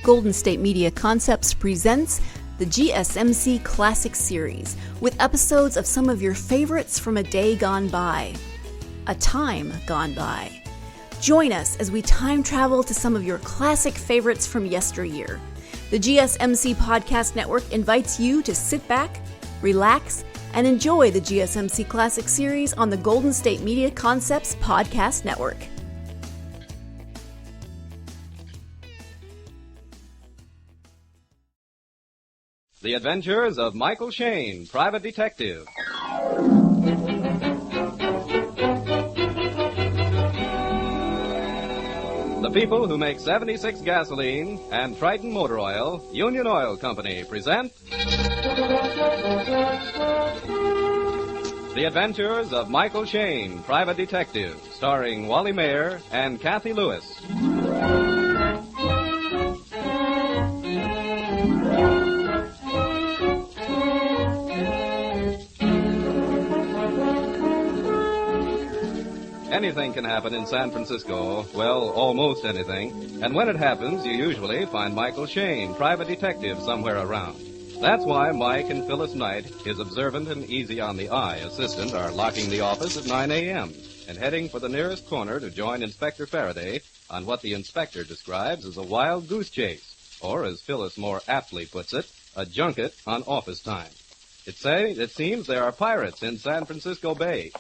Golden State Media Concepts presents the GSMC Classics series, with episodes of some of your favorites from a day gone by, a time gone by. Join us as we time travel to some of your classic favorites from yesteryear. The GSMC Podcast Network invites you to sit back, relax, and enjoy the GSMC Classics series on the Golden State Media Concepts Podcast Network. The Adventures of Michael Shayne, Private Detective. The people who make 76 gasoline and Triton motor oil, Union Oil Company, present The Adventures of Michael Shayne, Private Detective, starring Wally Maher and Kathy Lewis. Anything can happen in San Francisco, well, almost anything, and when it happens, you usually find Michael Shayne, Private Detective, somewhere around. That's why Mike and Phyllis Knight, his observant and easy-on-the-eye assistant, are locking the office at 9 a.m. and heading for the nearest corner to join Inspector Faraday on what the inspector describes as a wild goose chase, or, as Phyllis more aptly puts it, a junket on office time. It seems there are pirates in San Francisco Bay.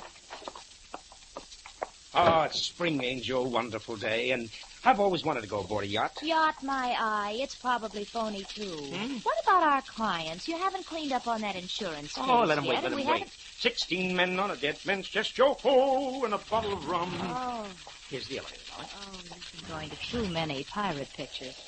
Oh, it's spring, Angel. Wonderful day. And I've always wanted to go aboard a yacht. Yacht, my eye. It's probably phony, too. What about our clients? You haven't cleaned up on that insurance case Let them yet, wait, let them wait. 16 men on a dead bench, just yo-ho, and a bottle of rum. Oh. Here's the elevator, darling. Oh, you've been going to too many pirate pictures.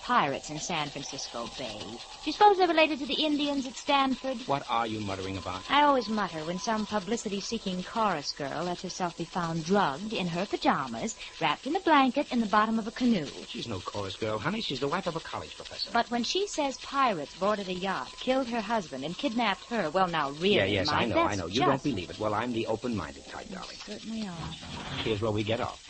Pirates in San Francisco Bay. Do you suppose they're related to the Indians at Stanford? What are you muttering about? I always mutter when some publicity-seeking chorus girl lets herself be found drugged in her pajamas, wrapped in a blanket in the bottom of a canoe. She's no chorus girl, honey. She's the wife of a college professor. But when she says pirates boarded a yacht, killed her husband, and kidnapped her, well, now really, Yes, Mike, I know. You don't believe it. Well, I'm the open-minded type, darling. Certainly are. Here's where we get off.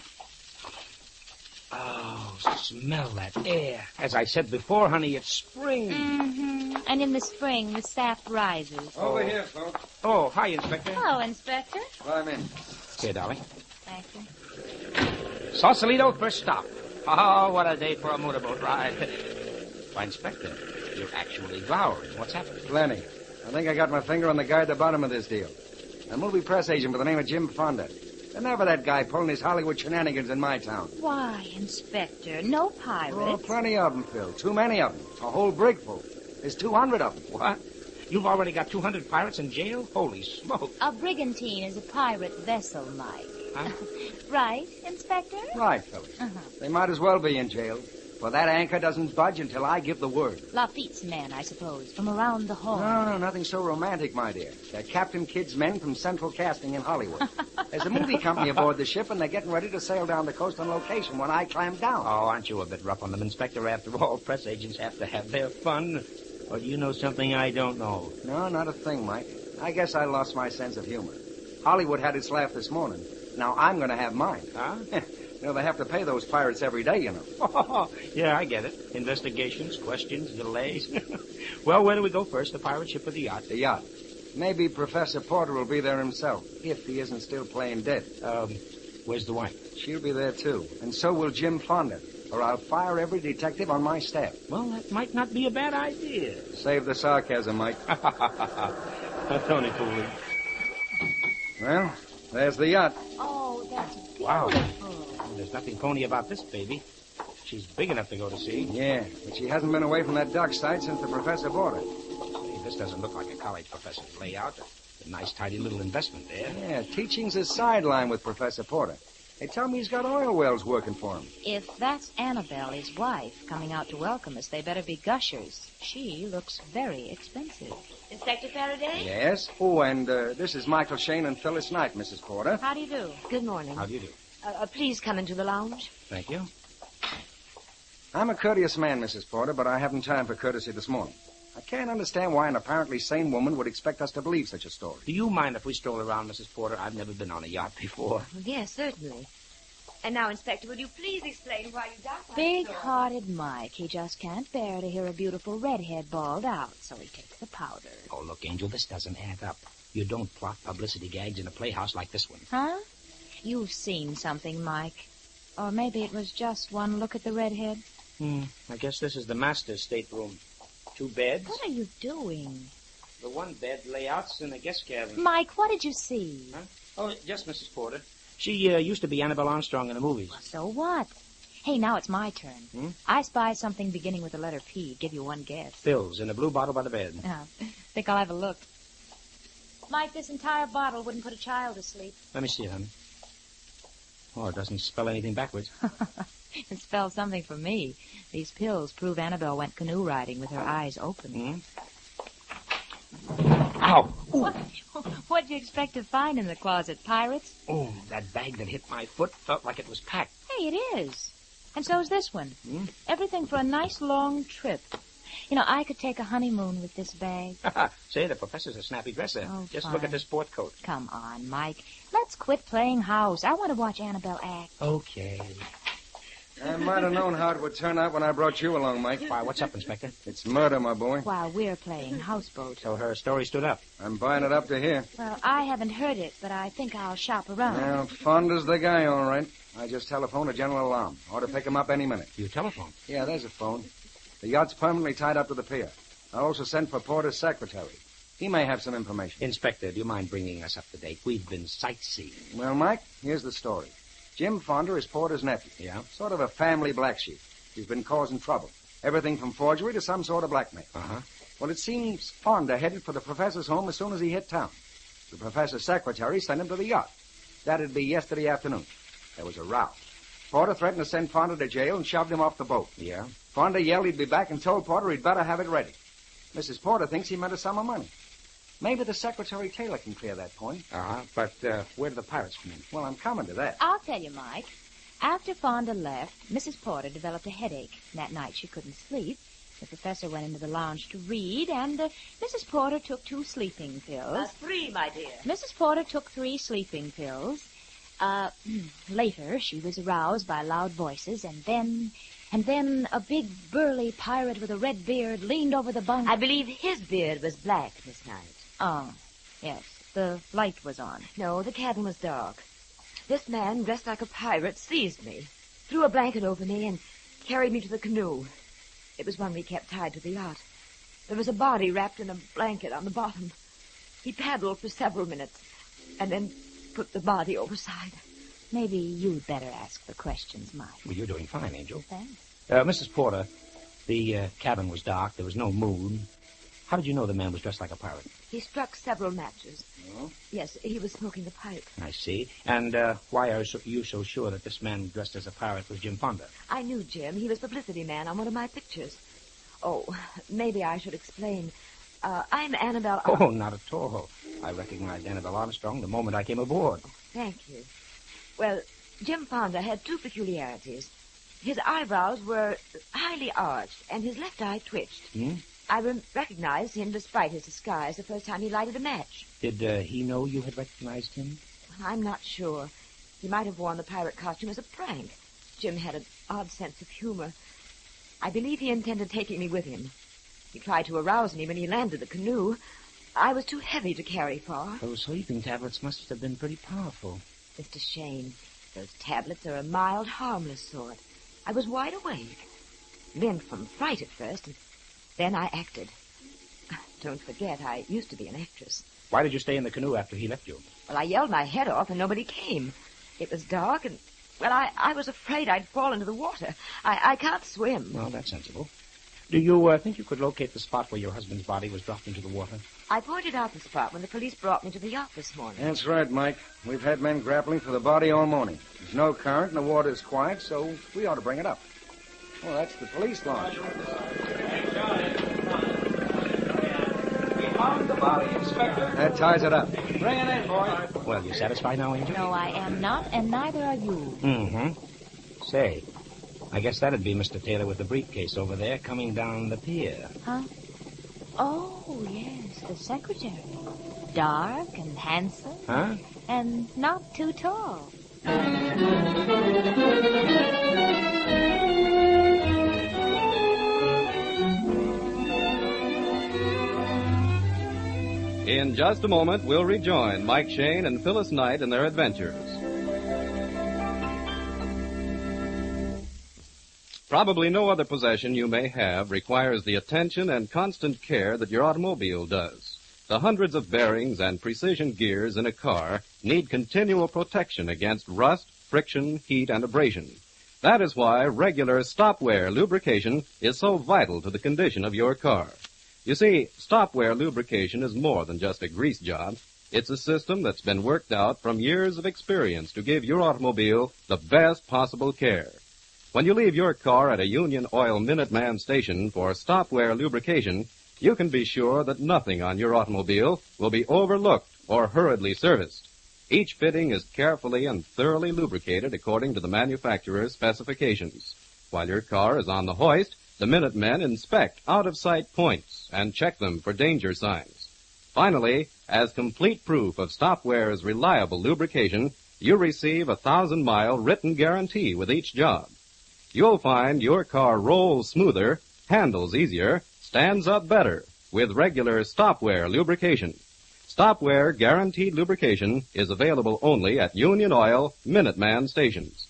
Oh, smell that air. As I said before, honey, it's spring. Mm-hmm. And in the spring, the sap rises. Over here, folks. Oh, hi, Inspector. Hello, Inspector. Climb in. Here, darling. Thank you. Sausalito, first stop. Oh, what a day for a motorboat ride. Why, Inspector, you're actually glowering. What's happened? Plenty. I think I got my finger on the guy at the bottom of this deal. A movie press agent by the name of Jim Fonda. Never that guy pulling his Hollywood shenanigans in my town. Why, Inspector, no pirates. Oh, plenty of them, Phil. Too many of them. A whole brig full. There's 200 of them. What? You've already got 200 pirates in jail? Holy smoke. A brigantine is a pirate vessel, Mike. Huh? Right, Inspector? Right, Phyllis. They might as well be in jail. For that anchor doesn't budge until I give the word. Lafitte's men, I suppose, from around the Horn. No, nothing so romantic, my dear. They're Captain Kidd's men from Central Casting in Hollywood. There's a movie company aboard the ship, and they're getting ready to sail down the coast on location when I climb down. Oh, aren't you a bit rough on them, Inspector? After all, press agents have to have their fun. Or do you know something I don't know? No, not a thing, Mike. I guess I lost my sense of humor. Hollywood had its laugh this morning. Now I'm going to have mine. Huh? You know, they have to pay those pirates every day, you know. Yeah, I get it. Investigations, questions, delays. Well, where do we go first, the pirate ship or the yacht? The yacht. Maybe Professor Porter will be there himself, if he isn't still playing dead. Where's the wife? She'll be there, too. And so will Jim Fonda, or I'll fire every detective on my staff. Well, that might not be a bad idea. Save the sarcasm, Mike. Tony Cooley. Well, there's the yacht. Oh, that's beautiful. Wow. There's nothing phony about this baby. She's big enough to go to sea. Yeah, but she hasn't been away from that dock site since the professor bought her. Hey, this doesn't look like a college professor's layout. A nice, tidy little investment there. Yeah, teaching's a sideline with Professor Porter. They tell me he's got oil wells working for him. If that's Annabelle, his wife, coming out to welcome us, they better be gushers. She looks very expensive. Inspector Faraday? Yes? Oh, and this is Michael Shayne and Phyllis Knight, Mrs. Porter. How do you do? Good morning. How do you do? Please come into the lounge. Thank you. I'm a courteous man, Mrs. Porter, but I haven't time for courtesy this morning. I can't understand why an apparently sane woman would expect us to believe such a story. Do you mind if we stroll around, Mrs. Porter? I've never been on a yacht before. Yes, certainly. And now, Inspector, will you please explain why you doubt my story? Big-hearted Mike. He just can't bear to hear a beautiful redhead bawled out, so he takes the powder. Oh, look, Angel, this doesn't add up. You don't plot publicity gags in a playhouse like this one. Huh? You've seen something, Mike. Or maybe it was just one look at the redhead. I guess this is the master's stateroom. 2 beds. What are you doing? The one bed layouts in the guest cabin. Mike, what did you see? Huh? Oh, just Mrs. Porter. She used to be Annabelle Armstrong in the movies. Well, so what? Hey, now it's my turn. I spy something beginning with the letter P. Give you one guess. Pills in a blue bottle by the bed. Think I'll have a look. Mike, this entire bottle wouldn't put a child to sleep. Let me see it, honey. Oh, it doesn't spell anything backwards. It spells something for me. These pills prove Annabelle went canoe riding with her eyes open. Ow! What'd you expect to find in the closet, pirates? Oh, that bag that hit my foot felt like it was packed. Hey, it is. And so's this one. Everything for a nice long trip. You know, I could take a honeymoon with this bag. Say, the professor's a snappy dresser. Oh, Just fine. look at this sport coat. Come on, Mike. Let's quit playing house. I want to watch Annabelle act. Okay. I might have known how it would turn out when I brought you along, Mike. Why, what's up, Inspector? It's murder, my boy. While we're playing houseboat. So her story stood up. I'm buying it up to here. Well, I haven't heard it, but I think I'll shop around. Well, Fonda's the guy, all right. I just telephoned a general alarm. Ought to pick him up any minute. You telephone? Yeah, there's a phone. The yacht's permanently tied up to the pier. I also sent for Porter's secretary. He may have some information. Inspector, do you mind bringing us up to date? We've been sightseeing. Well, Mike, here's the story. Jim Fonda is Porter's nephew. Yeah? Sort of a family black sheep. He's been causing trouble. Everything from forgery to some sort of blackmail. Uh-huh. Well, it seems Fonda headed for the professor's home as soon as he hit town. The professor's secretary sent him to the yacht. That'd be yesterday afternoon. There was a row. Porter threatened to send Fonda to jail and shoved him off the boat. Yeah? Fonda yelled he'd be back and told Porter he'd better have it ready. Mrs. Porter thinks he meant a sum of money. Maybe the Secretary Taylor can clear that point. Uh-huh. But where do the pirates come in? Well, I'm coming to that. I'll tell you, Mike. After Fonda left, Mrs. Porter developed a headache. That night she couldn't sleep. The professor went into the lounge to read, and Mrs. Porter took 2 sleeping pills. 3, my dear. Mrs. Porter took 3 sleeping pills. Later, she was aroused by loud voices, and then a big, burly pirate with a red beard leaned over the bunk. I believe his beard was black this night. Oh, yes. The light was on. No, the cabin was dark. This man, dressed like a pirate, seized me, threw a blanket over me, and carried me to the canoe. It was one we kept tied to the yacht. There was a body wrapped in a blanket on the bottom. He paddled for several minutes, and then put the body overside. Maybe you'd better ask the questions, Mike. Well, you're doing fine, Angel. Thanks. Mrs. Porter, the cabin was dark. There was no moon. How did you know the man was dressed like a pirate? He struck several matches. Oh? Yes, he was smoking the pipe. I see. And why are you so sure that this man dressed as a pirate was Jim Fonda? I knew Jim. He was publicity man on one of my pictures. Oh, maybe I should explain. I'm Annabelle... Oh, not at all. I recognized Annabelle Armstrong the moment I came aboard. Thank you. Well, Jim Fonda had 2 peculiarities. His eyebrows were highly arched, and his left eye twitched. I recognized him despite his disguise the first time he lighted a match. Did he know you had recognized him? I'm not sure. He might have worn the pirate costume as a prank. Jim had an odd sense of humor. I believe he intended taking me with him. He tried to arouse me when he landed the canoe. I was too heavy to carry far. Those sleeping tablets must have been pretty powerful. Mr. Shayne, those tablets are a mild, harmless sort. I was wide awake. Limp from fright at first, and then I acted. Don't forget, I used to be an actress. Why did you stay in the canoe after he left you? Well, I yelled my head off, and nobody came. It was dark, and, well, I was afraid I'd fall into the water. I can't swim. Well, that's sensible. Do you think you could locate the spot where your husband's body was dropped into the water? I pointed out the spot when the police brought me to the yacht this morning. That's right, Mike. We've had men grappling for the body all morning. There's no current and the water's quiet, so we ought to bring it up. Well, that's the police launch. We found the body, Inspector. That ties it up. Bring it in, boys. Well, you satisfied now, Angel? No, I am not, and neither are you. Mm-hmm. Say, I guess that'd be Mr. Taylor with the briefcase over there coming down the pier. Huh? Oh, yes, the secretary. Dark and handsome. Huh? And not too tall. In just a moment, we'll rejoin Mike Shayne and Phyllis Knight in their adventures. Probably no other possession you may have requires the attention and constant care that your automobile does. The hundreds of bearings and precision gears in a car need continual protection against rust, friction, heat, and abrasion. That is why regular stop-wear lubrication is so vital to the condition of your car. You see, stop-wear lubrication is more than just a grease job. It's a system that's been worked out from years of experience to give your automobile the best possible care. When you leave your car at a Union Oil Minuteman station for stop-wear lubrication, you can be sure that nothing on your automobile will be overlooked or hurriedly serviced. Each fitting is carefully and thoroughly lubricated according to the manufacturer's specifications. While your car is on the hoist, the Minutemen inspect out-of-sight points and check them for danger signs. Finally, as complete proof of Stopware's reliable lubrication, you receive a 1,000-mile written guarantee with each job. You'll find your car rolls smoother, handles easier, stands up better with regular Stopware lubrication. Stopware guaranteed lubrication is available only at Union Oil Minuteman stations.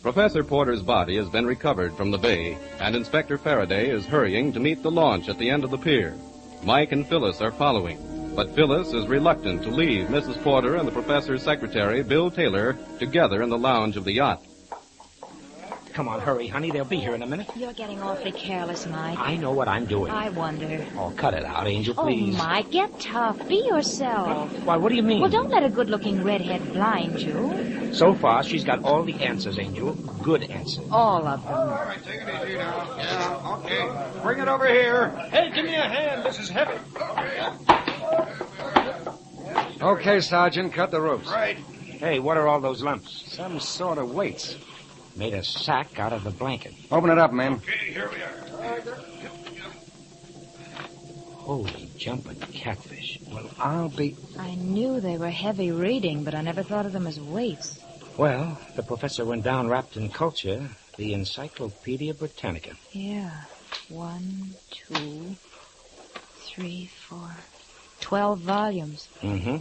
Professor Porter's body has been recovered from the bay, and Inspector Faraday is hurrying to meet the launch at the end of the pier. Mike and Phyllis are following, but Phyllis is reluctant to leave Mrs. Porter and the professor's secretary, Bill Taylor, together in the lounge of the yacht. Come on, hurry, honey. They'll be here in a minute. You're getting awfully careless, Mike. I know what I'm doing. I wonder. Oh, cut it out, Angel, please. Oh, Mike, get tough. Be yourself. Why, what do you mean? Well, don't let a good-looking redhead blind you. So far, she's got all the answers, Angel. Good answers. All of them. All right, take it easy now. Yeah, okay. Bring it over here. Hey, give me a hand. This is heavy. Okay, Sergeant, cut the ropes. Right. Hey, what are all those lumps? Some sort of weights. Made a sack out of the blanket. Open it up, ma'am. Okay, here we are. Holy jumping catfish. Well, I'll be... I knew they were heavy reading, but I never thought of them as weights. Well, the professor went down wrapped in culture, the Encyclopedia Britannica. Yeah. 1, 2, 3, 4... 12 volumes. Mm-hmm.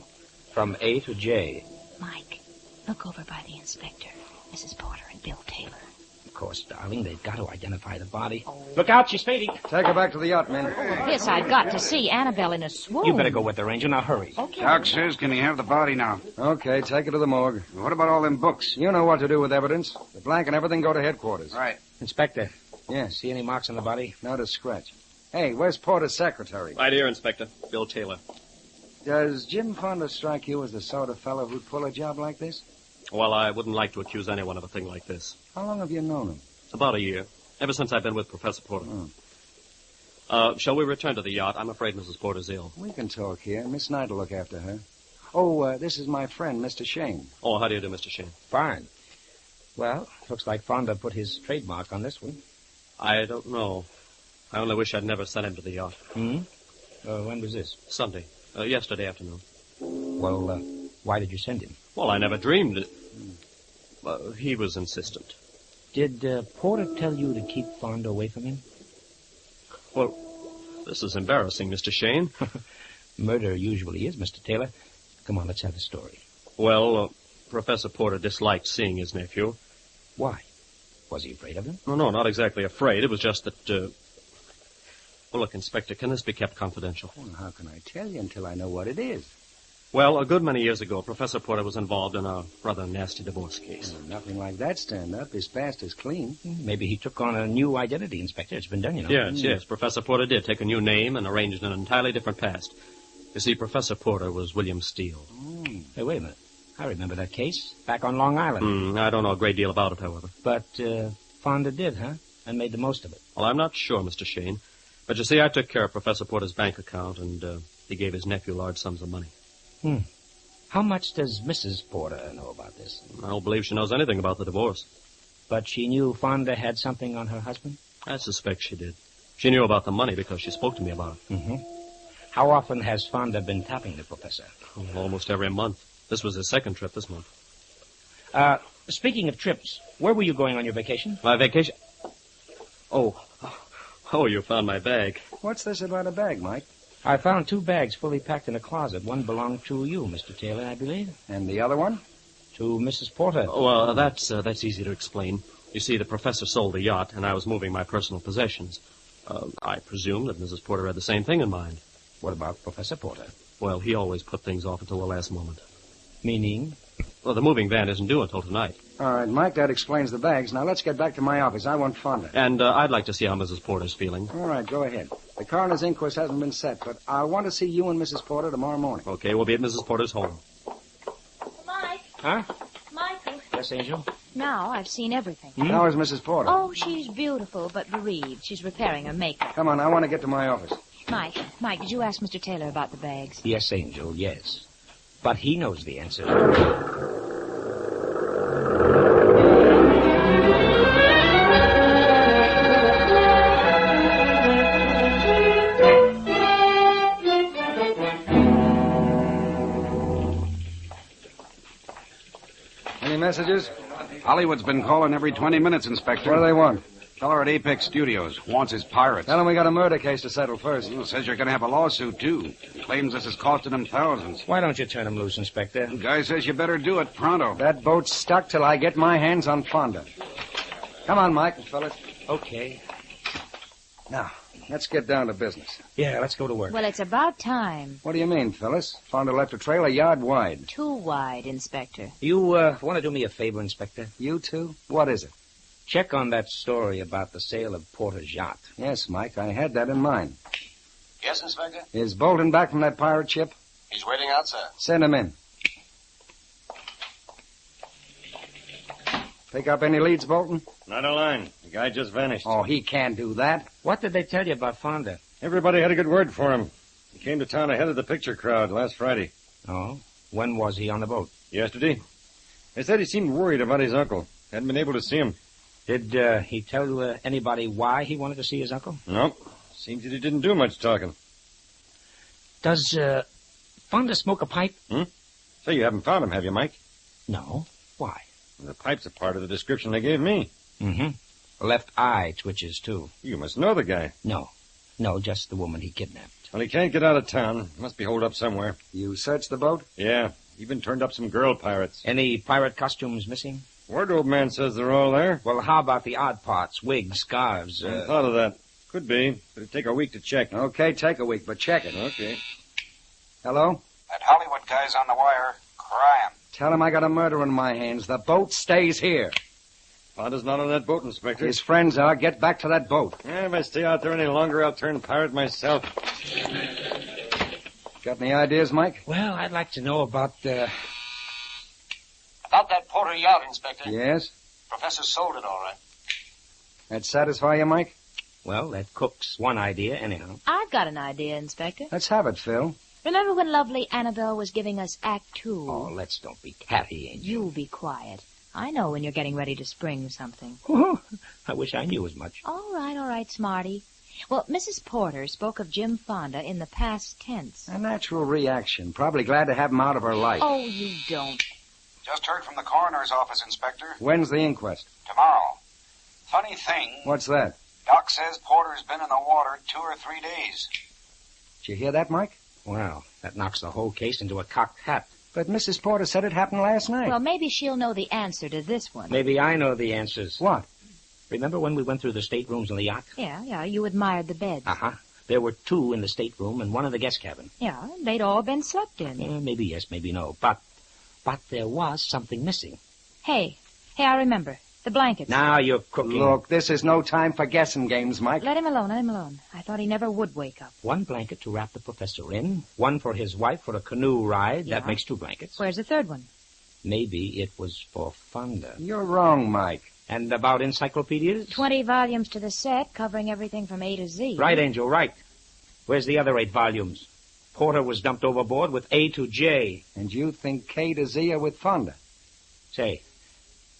From A to J. Mike, look over by the inspector, Mrs. Porter and Bill Taylor. Of course, darling, they've got to identify the body. Oh. Look out, she's fading. Take her back to the yacht, men. This I've got to see. Annabelle in a swoon. You better go with her, Angel. Now, hurry. Okay. Doc says, can he have the body now? Okay, take it to the morgue. What about all them books? You know what to do with evidence. The blank and everything go to headquarters. Right. Inspector. Yes. See any marks on the body? Not a scratch. Hey, where's Porter's secretary? Right here, Inspector. Bill Taylor. Does Jim Fonda strike you as the sort of fellow who'd pull a job like this? Well, I wouldn't like to accuse anyone of a thing like this. How long have you known him? About a year. Ever since I've been with Professor Porter. Shall we return to the yacht? I'm afraid Mrs. Porter's ill. We can talk here. Miss Knight will look after her. Oh, this is my friend, Mr. Shayne. Oh, how do you do, Mr. Shayne? Fine. Well, looks like Fonda put his trademark on this one. I don't know. I only wish I'd never sent him to the yacht. Hmm? When was this? Sunday. Yesterday afternoon. Well, why did you send him? Well, I never dreamed it. He was insistent. Did Porter tell you to keep Fonda away from him? Well, this is embarrassing, Mr. Shayne. Murder usually is, Mr. Taylor. Come on, let's have the story. Well, Professor Porter disliked seeing his nephew. Why? Was he afraid of him? No, not exactly afraid. It was just that, Well, look, Inspector, can this be kept confidential? Well, how can I tell you until I know what it is? Well, a good many years ago, Professor Porter was involved in a rather nasty divorce case. Well, nothing like that stand up. His past is clean. Maybe he took on a new identity, Inspector. It's been done, you know. Yes. Professor Porter did take a new name and arranged an entirely different past. You see, Professor Porter was William Steele. Hey, wait a minute. I remember that case. Back on Long Island. I don't know a great deal about it, however. But Fonda did, huh? And made the most of it. Well, I'm not sure, Mr. Shayne. But you see, I took care of Professor Porter's bank account, and he gave his nephew large sums of money. How much does Mrs. Porter know about this? I don't believe she knows anything about the divorce. But she knew Fonda had something on her husband? I suspect she did. She knew about the money because she spoke to me about it. Mm-hmm. How often has Fonda been tapping the professor? Almost every month. This was his second trip this month. Speaking of trips, where were you going on your vacation? My vacation... Oh, you found my bag. What's this about a bag, Mike? I found 2 bags fully packed in a closet. One belonged to you, Mr. Taylor, I believe. And the other one? To Mrs. Porter. Well, that's easy to explain. You see, the professor sold the yacht, and I was moving my personal possessions. I presume that Mrs. Porter had the same thing in mind. What about Professor Porter? Well, he always put things off until the last moment. Meaning? Well, the moving van isn't due until tonight. All right, Mike, that explains the bags. Now, let's get back to my office. I want Fonda. And I'd like to see how Mrs. Porter's feeling. All right, go ahead. The coroner's inquest hasn't been set, but I want to see you and Mrs. Porter tomorrow morning. Okay, we'll be at Mrs. Porter's home. Mike. Huh? Michael. Yes, Angel? Now I've seen everything. How is Mrs. Porter? Oh, she's beautiful, but bereaved. She's repairing her makeup. Come on, I want to get to my office. Mike, did you ask Mr. Taylor about the bags? Yes, Angel, yes. But he knows the answer. Any messages? Hollywood's been calling every 20 minutes, Inspector. What do they want? Feller at Apex Studios wants his pirates. Tell them we got a murder case to settle first. Well, says you're going to have a lawsuit, too. Claims this is costing him thousands. Why don't you turn him loose, Inspector? The guy says you better do it pronto. That boat's stuck till I get my hands on Fonda. Come on, Mike and fellas. Okay. Now, let's get down to business. Yeah, let's go to work. Well, it's about time. What do you mean, fellas? Fonda left a trail a yard wide. Too wide, Inspector. You want to do me a favor, Inspector? You two? What is it? Check on that story about the sale of Porter's yacht. Yes, Mike, I had that in mind. Yes, Inspector? Is Bolton back from that pirate ship? He's waiting outside. Send him in. Pick up any leads, Bolton? Not a line. The guy just vanished. Oh, he can't do that. What did they tell you about Fonda? Everybody had a good word for him. He came to town ahead of the picture crowd last Friday. Oh? When was he on the boat? Yesterday. They said he seemed worried about his uncle. Hadn't been able to see him. Did he tell anybody why he wanted to see his uncle? No. Seems that he didn't do much talking. Does Fonda smoke a pipe? So you haven't found him, have you, Mike? No. Why? The pipe's a part of the description they gave me. Mm-hmm. Left eye twitches, too. You must know the guy. No, just the woman he kidnapped. Well, he can't get out of town. Must be holed up somewhere. You searched the boat? Yeah. Even turned up some girl pirates. Any pirate costumes missing? Wardrobe man says they're all there. Well, how about the odd parts? Wigs, scarves? I thought of that. Could be. But it'd take a week to check. Okay, take a week, but check it. Okay. Hello? That Hollywood guy's on the wire, crying. Tell him I got a murder in my hands. The boat stays here. Fonda's not on that boat, Inspector. His friends are. Get back to that boat. If I stay out there any longer, I'll turn pirate myself. Got any ideas, Mike? Well, I'd like to know about, About that Porter yacht, Inspector. Yes? Professor sold it, all right. That satisfy you, Mike? well, that cooks one idea anyhow. I've got an idea, Inspector. Let's have it, Phil. Remember when lovely Annabelle was giving us Act 2? Oh, let's don't be catty, Angel. You be quiet. I know when you're getting ready to spring something. I wish I knew as much. All right, Smarty. Well, Mrs. Porter spoke of Jim Fonda in the past tense. A natural reaction. Probably glad to have him out of her life. Oh, you don't. Just heard from the coroner's office, Inspector. When's the inquest? Tomorrow. Funny thing, What's that? Doc says Porter's been in the water 2 or 3 days. Did you hear that, Mike? Well, that knocks the whole case into a cocked hat. But Mrs. Porter said it happened last night. Well, maybe she'll know the answer to this one. Maybe I know the answers. What? Remember when we went through the staterooms on the yacht? Yeah, you admired the beds. Uh-huh. There were 2 in the stateroom and 1 in the guest cabin. Yeah, they'd all been slept in. Maybe yes, maybe no. But there was something missing. Hey, I remember. The blankets. Now you're cooking. Look, this is no time for guessing games, Mike. Let him alone. I thought he never would wake up. 1 blanket to wrap the professor in, 1 for his wife for a canoe ride. Yeah. That makes 2 blankets. Where's the third one? Maybe it was for Fonda. You're wrong, Mike. And about encyclopedias? 20 volumes to the set, covering everything from A to Z. Right, Angel, right. Where's the other 8 volumes? Porter was dumped overboard with A to J. And you think K to Z are with Fonda? Say,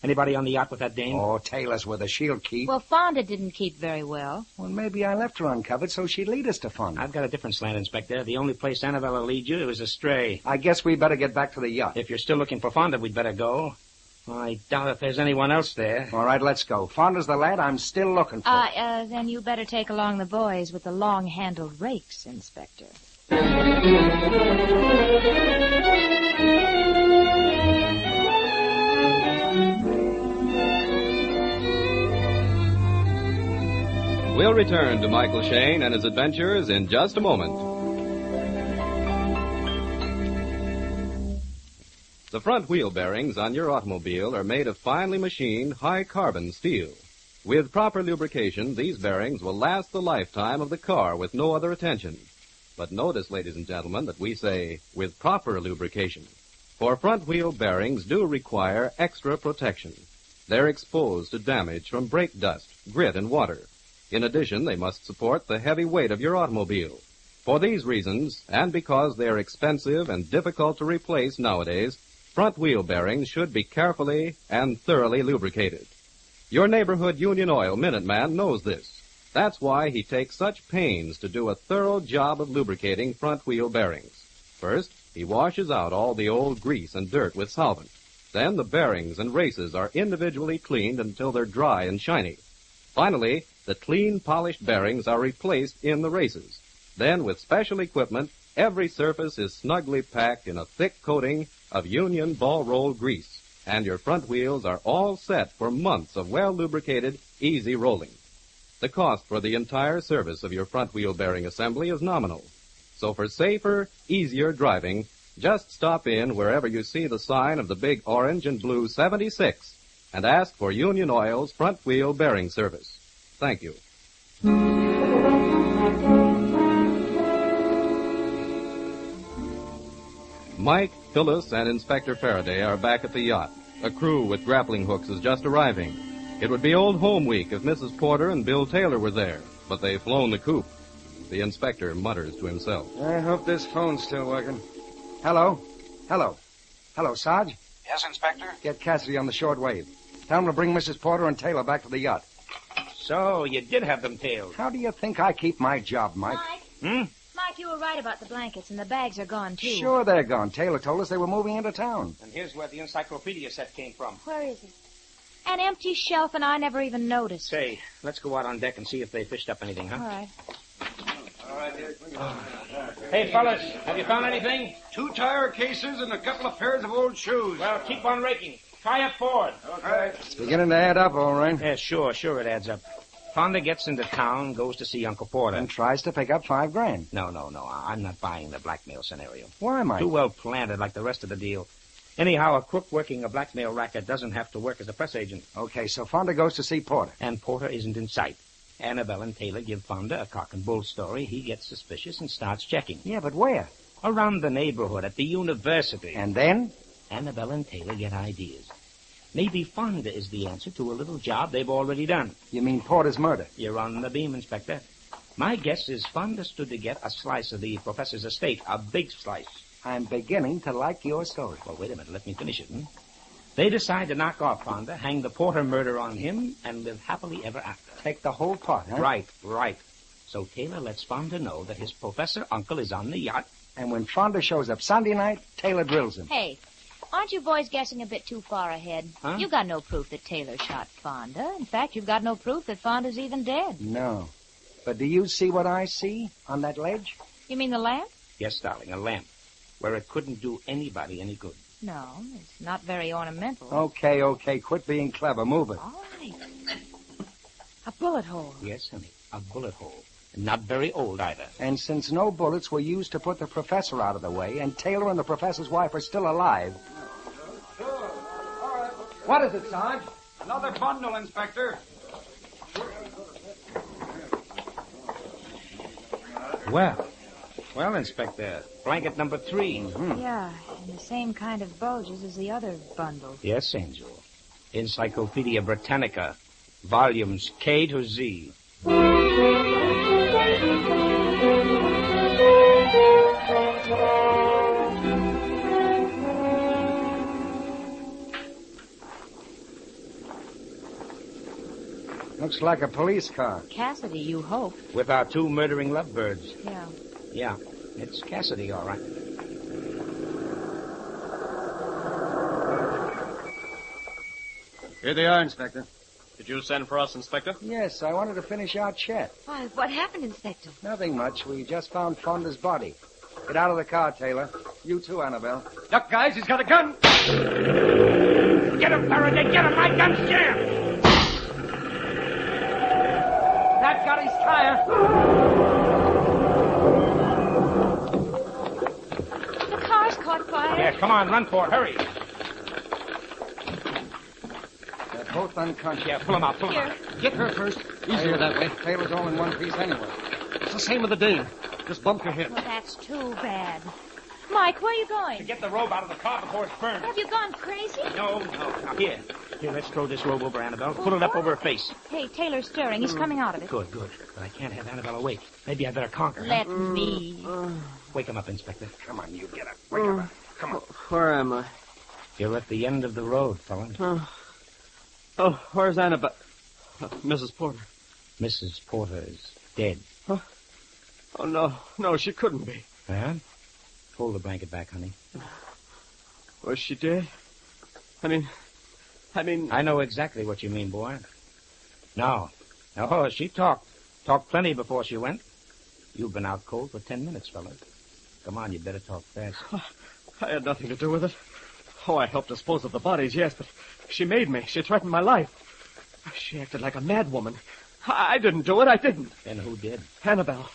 Anybody on the yacht with that dame? Oh, Taylor's where the shield keep. Well, Fonda didn't keep very well. Well, maybe I left her uncovered so she'd lead us to Fonda. I've got a different slant, Inspector. The only place Annabelle will lead you is astray. I guess we better get back to the yacht. If you're still looking for Fonda, we'd better go. I doubt if there's anyone else there. All right, let's go. Fonda's the lad I'm still looking for. Then you better take along the boys with the long-handled rakes, Inspector. We'll return to Michael Shayne and his adventures in just a moment. The front wheel bearings on your automobile are made of finely machined, high-carbon steel. With proper lubrication, these bearings will last the lifetime of the car with no other attention. But notice, ladies and gentlemen, that we say, with proper lubrication. For front wheel bearings do require extra protection. They're exposed to damage from brake dust, grit, and water. In addition, they must support the heavy weight of your automobile. For these reasons, and because they are expensive and difficult to replace nowadays, front wheel bearings should be carefully and thoroughly lubricated. Your neighborhood Union Oil Minuteman knows this. That's why he takes such pains to do a thorough job of lubricating front wheel bearings. First, he washes out all the old grease and dirt with solvent. Then the bearings and races are individually cleaned until they're dry and shiny. Finally, the clean, polished bearings are replaced in the races. Then, with special equipment, every surface is snugly packed in a thick coating of Union ball-rolled grease, and your front wheels are all set for months of well-lubricated, easy rolling. The cost for the entire service of your front wheel bearing assembly is nominal. So for safer, easier driving, just stop in wherever you see the sign of the big orange and blue 76 and ask for Union Oil's front wheel bearing service. Thank you. Mike, Phyllis, and Inspector Faraday are back at the yacht. A crew with grappling hooks is just arriving. It would be Old Home Week if Mrs. Porter and Bill Taylor were there, but they've flown the coop. The inspector mutters to himself. I hope this phone's still working. Hello? Hello, Sarge? Yes, Inspector? Get Cassidy on the short wave. Tell him to bring Mrs. Porter and Taylor back to the yacht. So, you did have them tailed. How do you think I keep my job, Mike? Mike, you were right about the blankets, and the bags are gone, too. Sure they're gone. Taylor told us they were moving into town. And here's where the encyclopedia set came from. Where is it? An empty shelf, and I never even noticed. Say, let's go out on deck and see if they fished up anything, huh? All right. Hey, fellas, have you found anything? 2 tire cases and a couple of pairs of old shoes. Well, keep on raking. Try it forward. Okay. It's beginning to add up, all right. Yeah, sure it adds up. Fonda gets into town, goes to see Uncle Porter. And tries to pick up $5,000. No. I'm not buying the blackmail scenario. Why, Mike? Too well planted like the rest of the deal. Anyhow, a crook working a blackmail racket doesn't have to work as a press agent. Okay, so Fonda goes to see Porter. And Porter isn't in sight. Annabelle and Taylor give Fonda a cock and bull story. He gets suspicious and starts checking. Yeah, but where? Around the neighborhood, at the university. And then? Annabelle and Taylor get ideas. Maybe Fonda is the answer to a little job they've already done. You mean Porter's murder? You're on the beam, Inspector. My guess is Fonda stood to get a slice of the professor's estate, a big slice. I'm beginning to like your story. Well, wait a minute. Let me finish it. They decide to knock off Fonda, hang the Porter murder on him, and live happily ever after. Take the whole pot, huh? Right. So Taylor lets Fonda know that his professor uncle is on the yacht. And when Fonda shows up Sunday night, Taylor drills him. Hey, aren't you boys guessing a bit too far ahead? Huh? You got no proof that Taylor shot Fonda. In fact, you've got no proof that Fonda's even dead. No. But do you see what I see on that ledge? You mean the lamp? Yes, darling, a lamp. Where it couldn't do anybody any good. No, it's not very ornamental. Okay. Quit being clever. Move it. All right. A bullet hole. Yes, honey, a bullet hole. Not very old, either. And since no bullets were used to put the professor out of the way, and Taylor and the professor's wife are still alive... What is it, Sarge? Another bundle, Inspector. Well, Inspector, blanket number 3. Yeah, and the same kind of bulges as the other bundle. Yes, Angel. Encyclopedia Britannica, volumes K to Z. Looks like a police car. Cassidy, you hope. With our 2 murdering lovebirds. Yeah. Yeah, it's Cassidy, all right. Here they are, Inspector. Did you send for us, Inspector? Yes, I wanted to finish our chat. Why, what happened, Inspector? Nothing much. We just found Fonda's body. Get out of the car, Taylor. You too, Annabelle. Duck, guys, he's got a gun. Get him, Faraday, get him! My gun's jammed! That got his tire. The car's caught fire. Yeah, come on, run for it, hurry. They're both unconscious. Yeah, pull him out, pull him out. Get her first. Easier that way. Taylor's all in one piece anyway. It's the same with the dame. Just bumped her head. Well, that's too bad. Mike, where are you going? To get the robe out of the car before it's burned. Have you gone crazy? No. Now, here, let's throw this robe over Annabelle. Pull it up over her face. Hey, Taylor's stirring. He's coming out of it. Good. But I can't have Annabelle awake. Maybe I better conquer her. Let me. Wake him up, Inspector. Come on, you get up. Wake him up. Come on. Where am I? You're at the end of the road, fella. Oh, where's Annabelle? Mrs. Porter. Mrs. Porter is dead. Oh, no, she couldn't be. Huh? Pull the blanket back, honey. Was she dead? I mean... I know exactly what you mean, boy. No. Oh, she talked. Talked plenty before she went. You've been out cold for 10 minutes, fella. Come on, you'd better talk fast. I had nothing to do with it. Oh, I helped dispose of the bodies, yes, but she made me. She threatened my life. She acted like a madwoman. I didn't do it. I didn't. Then who did? Annabelle.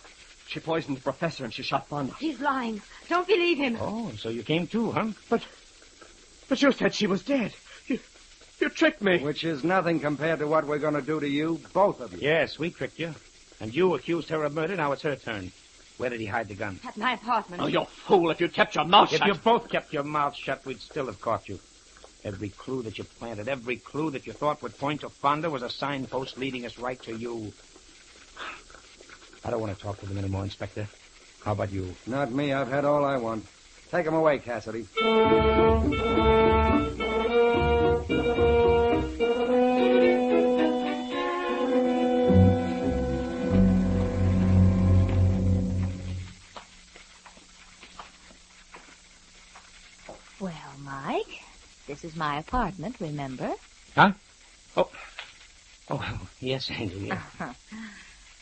She poisoned the professor and she shot Fonda. He's lying. Don't believe him. Oh, so you came too, huh? But you said she was dead. You tricked me. Which is nothing compared to what we're going to do to you, both of you. Yes, we tricked you. And you accused her of murder. Now it's her turn. Where did he hide the gun? At my apartment. Oh, you fool. If you'd kept your mouth If shut. you both kept your mouths shut, we'd still have caught you. Every clue that you planted, every clue that you thought would point to Fonda was a signpost leading us right to you. I don't want to talk to them anymore, Inspector. How about you? Not me. I've had all I want. Take him away, Cassidy. Well, Mike, this is my apartment, remember? Huh? Oh, yes, Angel, yeah.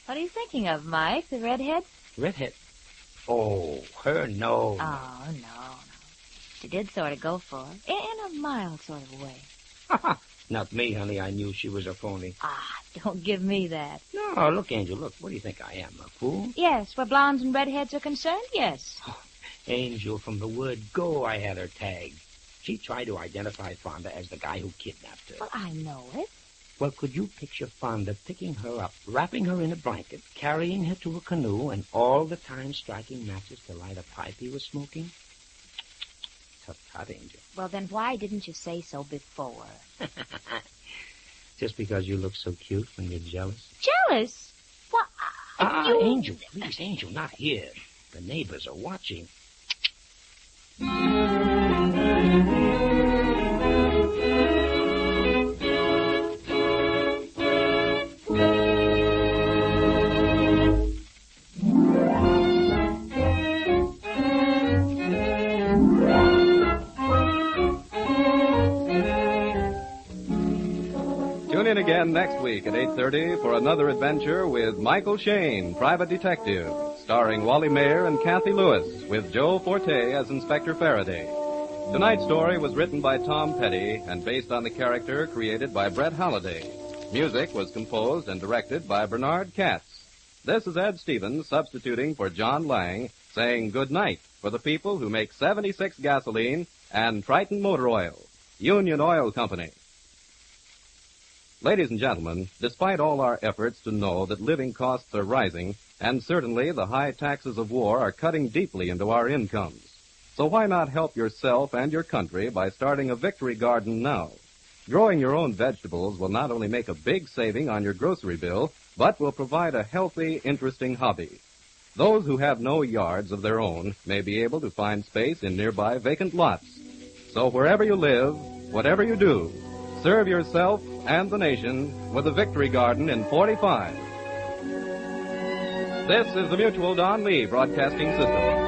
What are you thinking of, Mike? The redhead? Redhead? Oh, her, no. Oh, no. She did sort of go for it, in a mild sort of way. Not me, honey. I knew she was a phony. Don't give me that. No, look, Angel, look. What do you think I am, a fool? Yes, where blondes and redheads are concerned, yes. Angel, from the word go, I had her tagged. She tried to identify Fonda as the guy who kidnapped her. Well, I know it. Well, could you picture Fonda picking her up, wrapping her in a blanket, carrying her to a canoe, and all the time striking matches to light a pipe he was smoking? Tut, Angel. Well, then why didn't you say so before? Just because you look so cute when you're jealous? Jealous? What? Angel, please, Angel, not here. The neighbors are watching. Tune in again next week at 8:30 for another adventure with Michael Shayne, Private Detective, starring Wally Maher and Kathy Lewis, with Joe Forte as Inspector Faraday. Tonight's story was written by Tom Petty and based on the character created by Brett Halliday. Music was composed and directed by Bernard Katz. This is Ed Stevens substituting for John Lang, saying good night for the people who make 76 gasoline and Triton Motor Oil, Union Oil Company. Ladies and gentlemen, despite all our efforts to know that living costs are rising, and certainly the high taxes of war are cutting deeply into our incomes, so why not help yourself and your country by starting a victory garden now? Growing your own vegetables will not only make a big saving on your grocery bill, but will provide a healthy, interesting hobby. Those who have no yards of their own may be able to find space in nearby vacant lots. So wherever you live, whatever you do, Serve yourself and the nation with a Victory Garden in 45. This is the Mutual Don Lee Broadcasting System.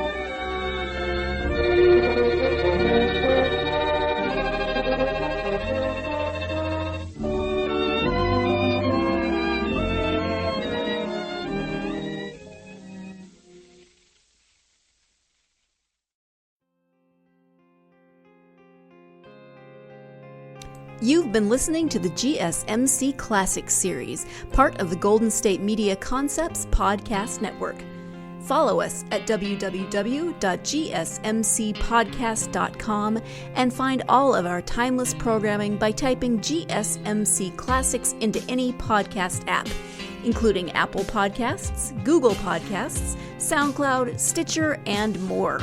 You've been listening to the GSMC Classics series, part of the Golden State Media Concepts Podcast Network. Follow us at www.gsmcpodcast.com and find all of our timeless programming by typing GSMC Classics into any podcast app, including Apple Podcasts, Google Podcasts, SoundCloud, Stitcher, and more.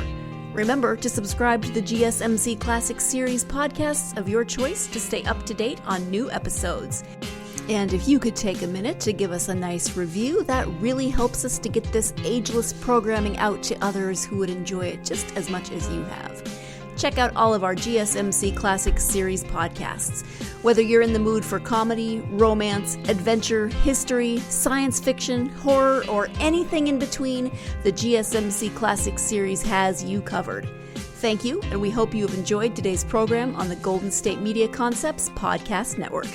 Remember to subscribe to the GSMC Classics series podcasts of your choice to stay up to date on new episodes. And if you could take a minute to give us a nice review, that really helps us to get this ageless programming out to others who would enjoy it just as much as you have. Check out all of our GSMC Classics series podcasts. Whether you're in the mood for comedy, romance, adventure, history, science fiction, horror, or anything in between, the GSMC Classics series has you covered. Thank you, and we hope you have enjoyed today's program on the Golden State Media Concepts Podcast Network.